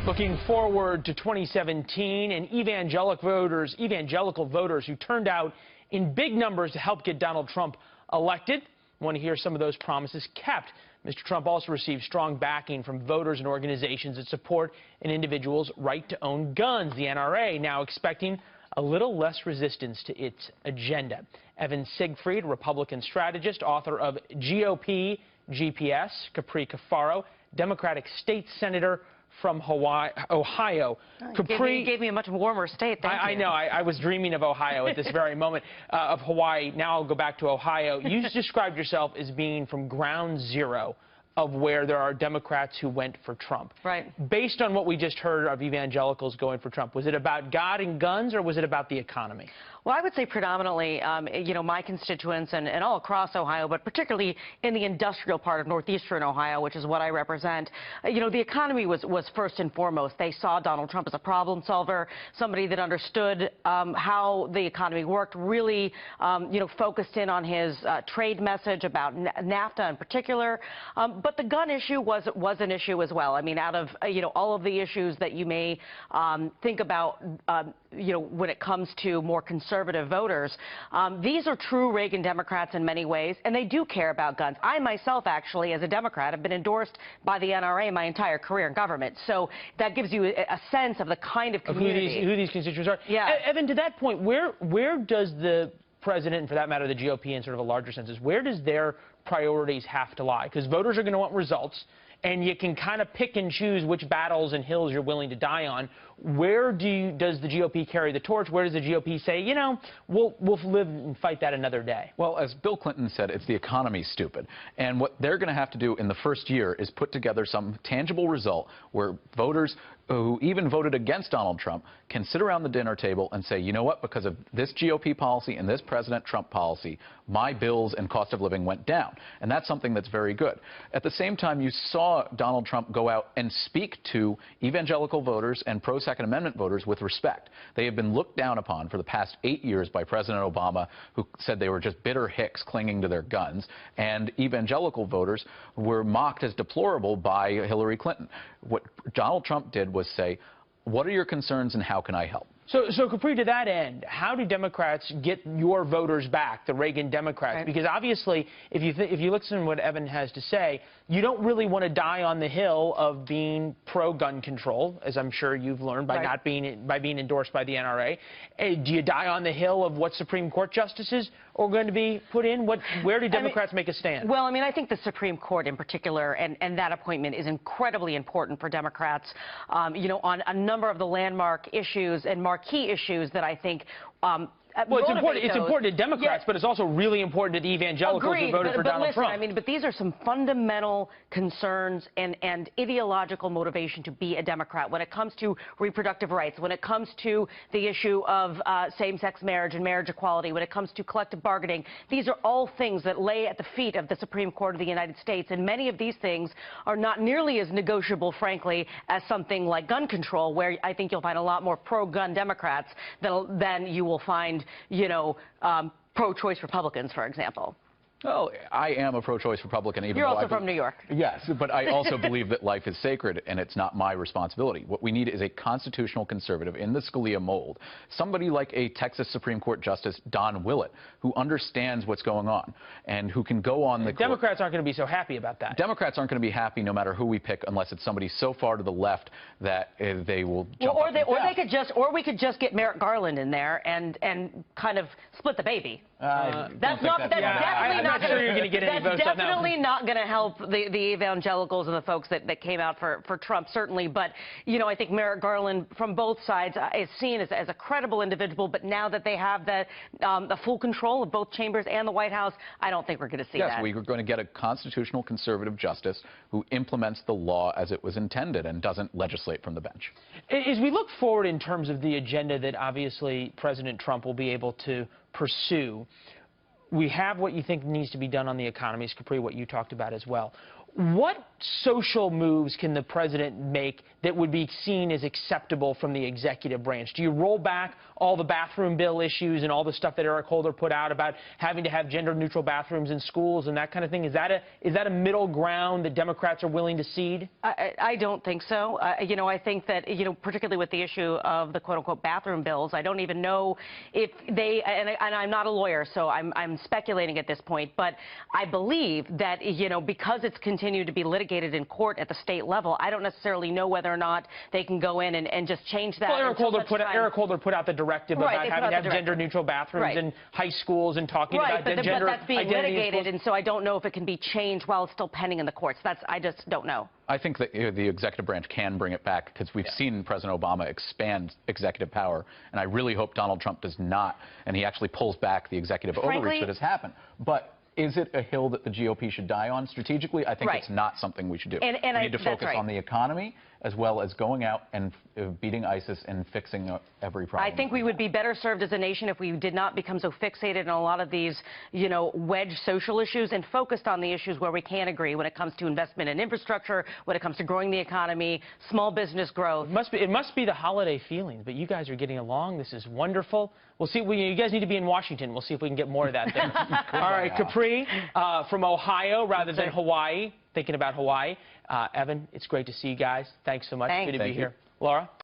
Looking forward to 2017 and evangelical voters who turned out in big numbers to help get Donald Trump elected. Want to hear some of those promises kept. Mr. Trump also received strong backing from voters and organizations that support an individual's right to own guns. The NRA now expecting a little less resistance to its agenda. Evan Siegfried, Republican strategist, author of GOP GPS, Capri Cafaro, Democratic state senator from Ohio. Capri gave me a much warmer state. Thank you. I know. I was dreaming of Ohio at this very moment, of Hawaii. Now I'll go back to Ohio. You described yourself as being from ground zero of where there are Democrats who went for Trump. Right. Based on what we just heard of evangelicals going for Trump, was it about God and guns, or was it about the economy? Well, I would say predominantly, my constituents and all across Ohio, but particularly in the industrial part of northeastern Ohio, which is what I represent, the economy was first and foremost. They saw Donald Trump as a problem solver, somebody that understood how the economy worked, really, focused in on his trade message about NAFTA in particular. But the gun issue was an issue as well. I mean, out of, all of the issues that you may think about, when it comes to more conservative voters, these are true Reagan Democrats in many ways, and they do care about guns. I myself, actually, as a Democrat, have been endorsed by the NRA my entire career in government. So that gives you a sense of the kind of community. Who these constituents are. Yeah. Evan, to that point, where does the president, and for that matter the GOP in sort of a larger sense, where does their priorities have to lie? Because voters are going to want results, and you can kind of pick and choose which battles and hills you're willing to die on. Where does the GOP carry the torch? Where does the GOP say, we'll live and fight that another day? Well, as Bill Clinton said, it's the economy, stupid. And what they're going to have to do in the first year is put together some tangible result where voters who even voted against Donald Trump can sit around the dinner table and say, you know what, because of this GOP policy and this President Trump policy, my bills and cost of living went down. And that's something that's very good. At the same time, you saw Donald Trump go out and speak to evangelical voters and pro-Second Amendment voters with respect. They have been looked down upon for the past 8 years by President Obama, who said they were just bitter hicks clinging to their guns, and evangelical voters were mocked as deplorable by Hillary Clinton. What Donald Trump did was say, what are your concerns and how can I help? So Capri, to that end, how do Democrats get your voters back, the Reagan Democrats? Right. Because obviously, if you listen to what Evan has to say, you don't really want to die on the hill of being pro-gun control, as I'm sure you've learned by Right. by being endorsed by the NRA. Do you die on the hill of what Supreme Court justices are going to be put in? Where do Democrats make a stand? Well, I think the Supreme Court in particular and that appointment is incredibly important for Democrats, on a number of the landmark issues and marquee issues that I think well, it's important to Democrats, but it's also really important to the evangelicals who voted for Donald Trump. But these are some fundamental concerns and ideological motivation to be a Democrat when it comes to reproductive rights, when it comes to the issue of same-sex marriage and marriage equality, when it comes to collective bargaining. These are all things that lay at the feet of the Supreme Court of the United States, and many of these things are not nearly as negotiable, frankly, as something like gun control, where I think you'll find a lot more pro-gun Democrats than you will find pro-choice Republicans, for example. Well, I am a pro-choice Republican. Even You're though also from New York. Yes, but I also believe that life is sacred, and it's not my responsibility. What we need is a constitutional conservative in the Scalia mold, somebody like a Texas Supreme Court Justice Don Willett, who understands what's going on and who can go on the court. Democrats aren't going to be so happy about that. Democrats aren't going to be happy no matter who we pick, unless it's somebody so far to the left that they will jump or we could just get Merrick Garland in there and kind of split the baby. That's definitely not going to help the evangelicals and the folks that came out for Trump, certainly. But, I think Merrick Garland, from both sides, is seen as a credible individual. But now that they have the full control of both chambers and the White House, I don't think we're going to see that. Yes, we're going to get a constitutional conservative justice who implements the law as it was intended and doesn't legislate from the bench. As we look forward in terms of the agenda that obviously President Trump will be able to pursue, we have what you think needs to be done on the economy, Capri, what you talked about as well. What social moves can the president make that would be seen as acceptable from the executive branch? Do you roll back all the bathroom bill issues and all the stuff that Eric Holder put out about having to have gender-neutral bathrooms in schools and that kind of thing? Is that a middle ground that Democrats are willing to cede? I don't think so. I think that, particularly with the issue of the quote-unquote bathroom bills, I don't even know if they, and I'm not a lawyer, so I'm speculating at this point, but I believe that, because it's continued to be litigated in court at the state level, I don't necessarily know whether or not they can go in and just change that. Well, Eric Holder put out the directive about having to have gender-neutral bathrooms in high schools and talking about gender but that's being litigated, and so I don't know if it can be changed while it's still pending in the courts. I just don't know. I think that the executive branch can bring it back because we've seen President Obama expand executive power, and I really hope Donald Trump does not, and he actually pulls back the executive overreach that has happened. But is it a hill that the GOP should die on strategically? I think it's not something we should do. We need to focus on the economy as well as going out and beating ISIS and fixing every problem. I think we would be better served as a nation if we did not become so fixated on a lot of these, wedge social issues and focused on the issues where we can agree when it comes to investment in infrastructure, when it comes to growing the economy, small business growth. It must be the holiday feelings, but you guys are getting along. This is wonderful. We'll see. You guys need to be in Washington. We'll see if we can get more of that then. All right, Capri from Ohio rather than Hawaii, thinking about Hawaii. Evan, it's great to see you guys. Thanks so much. Thanks. Good to be here. Laura?